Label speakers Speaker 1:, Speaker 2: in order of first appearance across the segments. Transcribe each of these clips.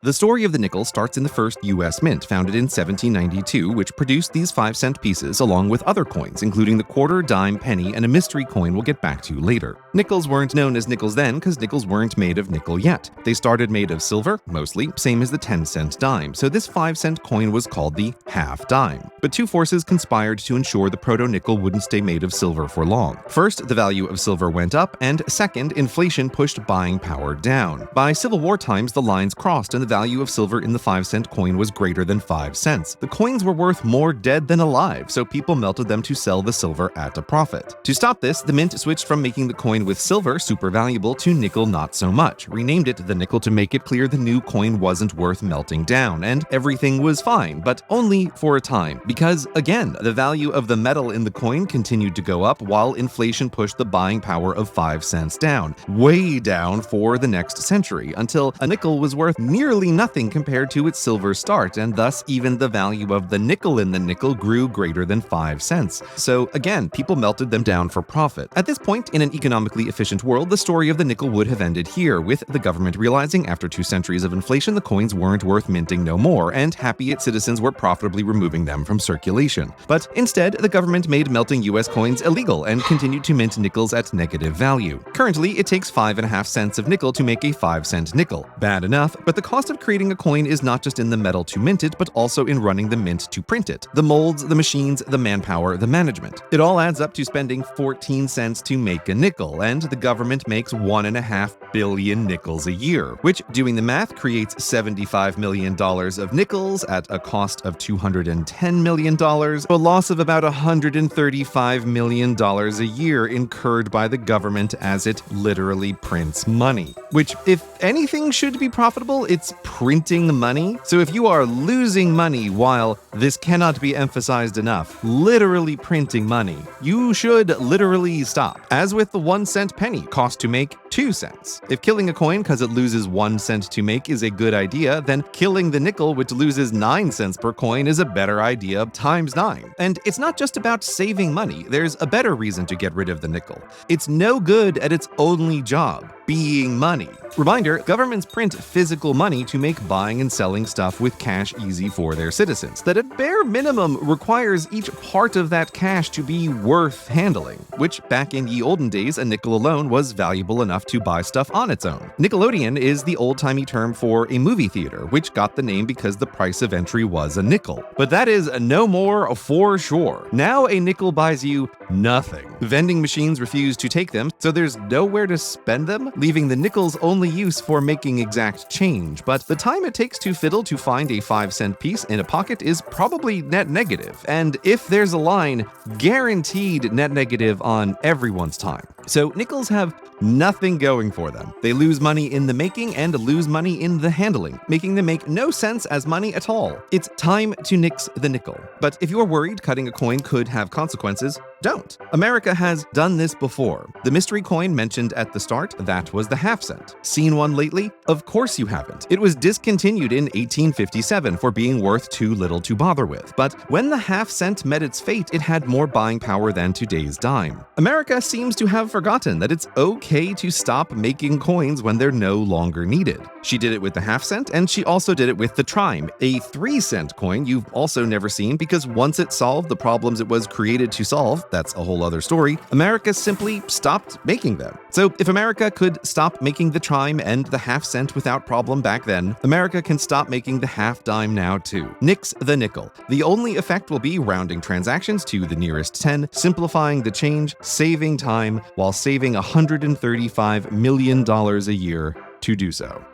Speaker 1: The story of the nickel starts in the first U.S. mint, founded in 1792, which produced these 5-cent pieces along with other coins, including the quarter, dime, penny, and a mystery coin we'll get back to later. Nickels weren't known as nickels then because nickels weren't made of nickel yet. They started made of silver, mostly, same as the 10-cent dime, so this 5-cent coin was called the half dime. But two forces conspired to ensure the proto-nickel wouldn't stay made of silver for long. First, the value of silver went up, and second, inflation pushed buying power down. By Civil War times, the lines crossed and the value of silver in the 5-cent coin was greater than 5 cents. The coins were worth more dead than alive, so people melted them to sell the silver at a profit. To stop this, the mint switched from making the coin with silver super valuable to nickel not so much, renamed it the nickel to make it clear the new coin wasn't worth melting down, and everything was fine, but only for a time, because, again, the value of the metal in the coin continued to go up while inflation pushed the buying power of 5 cents down, way down for the next century, until a nickel was worth nearly nothing compared to its silver start, and thus even the value of the nickel in the nickel grew greater than 5 cents. So again, people melted them down for profit. At this point, in an economically efficient world, the story of the nickel would have ended here, with the government realizing after 2 centuries of inflation the coins weren't worth minting no more, and happy its citizens were profitably removing them from circulation. But instead, the government made melting US coins illegal and continued to mint nickels at negative value. Currently, it takes 5.5 cents of nickel to make a 5-cent nickel. Bad enough, but the cost of creating a coin is not just in the metal to mint it, but also in running the mint to print it. The molds, the machines, the manpower, the management. It all adds up to spending 14 cents to make a nickel, and the government makes 1.5 billion nickels a year, which, doing the math, creates $75 million of nickels at a cost of $210 million, a loss of about $135 million a year incurred by the government as it literally prints money. Which, if anything should be profitable, it's printing money. So if you are losing money while, this cannot be emphasized enough, literally printing money, you should literally stop. As with the 1-cent penny, cost to make 2 cents. If killing a coin because it loses 1 cent to make is a good idea, then killing the nickel, which loses 9 cents per coin, is a better idea times 9. And it's not just about saving money, there's a better reason to get rid of the nickel. It's no good at its only job, being money. Reminder, governments print physical money to make buying and selling stuff with cash easy for their citizens, that at bare minimum requires each part of that cash to be worth handling, which back in ye olden days, a nickel alone was valuable enough to buy stuff on its own. Nickelodeon is the old-timey term for a movie theater, which got the name because the price of entry was a nickel. But that is no more for sure. Now a nickel buys you nothing. Vending machines refuse to take them, so there's nowhere to spend them, leaving the nickel's only use for making exact change. But the time it takes to fiddle to find a 5-cent piece in a pocket is probably net negative, and if there's a line, guaranteed net negative on everyone's time. So nickels have nothing going for them. They lose money in the making and lose money in the handling, making them make no sense as money at all. It's time to nix the nickel. But if you're worried cutting a coin could have consequences, don't. America has done this before. The mystery coin mentioned at the start, that was the half-cent. Seen one lately? Of course you haven't. It was discontinued in 1857 for being worth too little to bother with. But when the half-cent met its fate, it had more buying power than today's dime. America seems to have forgotten that it's okay to stop making coins when they're no longer needed. She did it with the half-cent, and she also did it with the trime, a 3-cent coin you've also never seen because once it solved the problems it was created to solve, that's a whole other story, America simply stopped making them. So if America could stop making the trime and the half-cent without problem back then, America can stop making the half-dime now too. Nix the nickel. The only effect will be rounding transactions to the nearest 10, simplifying the change, saving time, while saving $135 million a year to do so.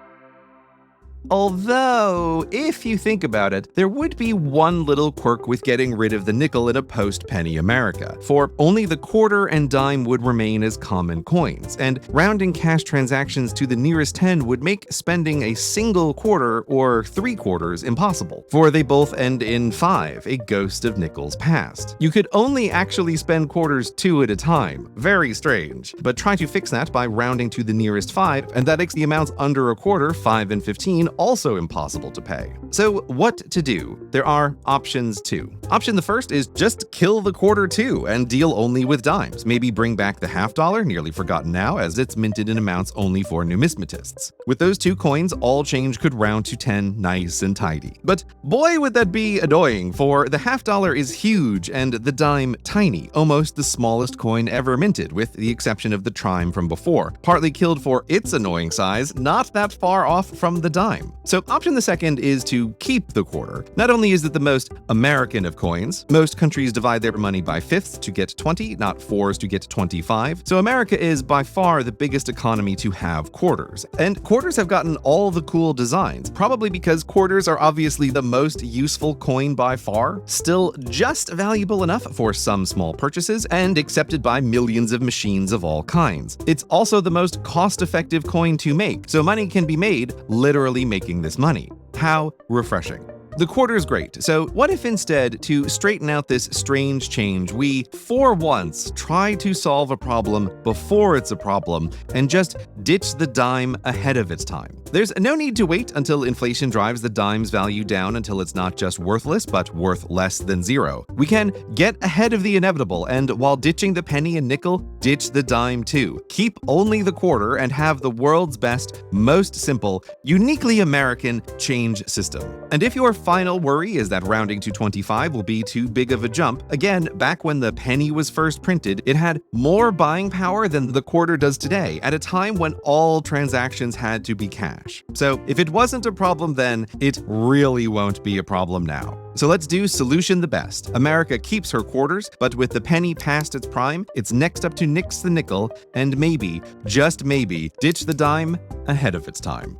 Speaker 1: Although, if you think about it, there would be one little quirk with getting rid of the nickel in a post-penny America, for only the quarter and dime would remain as common coins, and rounding cash transactions to the nearest 10 would make spending a single quarter or 3 quarters impossible, for they both end in 5, a ghost of nickels past. You could only actually spend quarters 2 at a time. Very strange. But try to fix that by rounding to the nearest 5, and that makes the amounts under a quarter, 5 and 15, also impossible to pay. So what to do? There are options too. Option the first is just kill the quarter too and deal only with dimes. Maybe bring back the half dollar, nearly forgotten now as it's minted in amounts only for numismatists. With those two coins, all change could round to 10 nice and tidy. But boy would that be annoying, for the half dollar is huge and the dime tiny, almost the smallest coin ever minted, with the exception of the trime from before, partly killed for its annoying size, not that far off from the dime. So option the second is to keep the quarter. Not only is it the most American of coins, most countries divide their money by fifths to get 20, not fours to get 25, so America is by far the biggest economy to have quarters. And quarters have gotten all the cool designs, probably because quarters are obviously the most useful coin by far, still just valuable enough for some small purchases, and accepted by millions of machines of all kinds. It's also the most cost-effective coin to make, so money can be made literally making this money. How refreshing. The quarter's great, so what if instead, to straighten out this strange change, we, for once, try to solve a problem before it's a problem and just ditch the dime ahead of its time? There's no need to wait until inflation drives the dime's value down until it's not just worthless, but worth less than zero. We can get ahead of the inevitable, and while ditching the penny and nickel, ditch the dime too. Keep only the quarter and have the world's best, most simple, uniquely American change system. And if your final worry is that rounding to 25 will be too big of a jump, again, back when the penny was first printed, it had more buying power than the quarter does today, at a time when all transactions had to be cash. So if it wasn't a problem then, it really won't be a problem now. So let's do solution the best. America keeps her quarters, but with the penny past its prime, it's next up to nix the nickel, and maybe, just maybe, ditch the dime ahead of its time.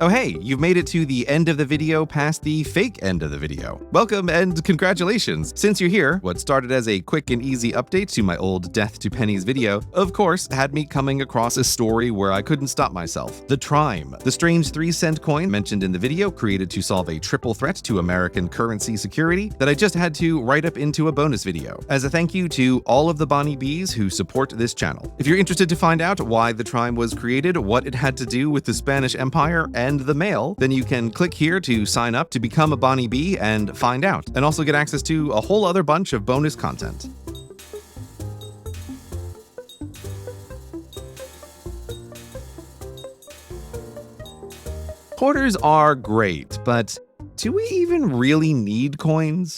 Speaker 1: Oh hey, you've made it to the end of the video past the fake end of the video. Welcome and congratulations! Since you're here, what started as a quick and easy update to my old Death to Pennies video, of course, had me coming across a story where I couldn't stop myself. The Trime, the strange 3-cent coin mentioned in the video, created to solve a triple threat to American currency security that I just had to write up into a bonus video, as a thank you to all of the Bonnie Bees who support this channel. If you're interested to find out why the Trime was created, what it had to do with the Spanish Empire, and the mail, then you can click here to sign up to become a Bonnie Bee and find out, and also get access to a whole other bunch of bonus content. Quarters are great, but do we even really need coins?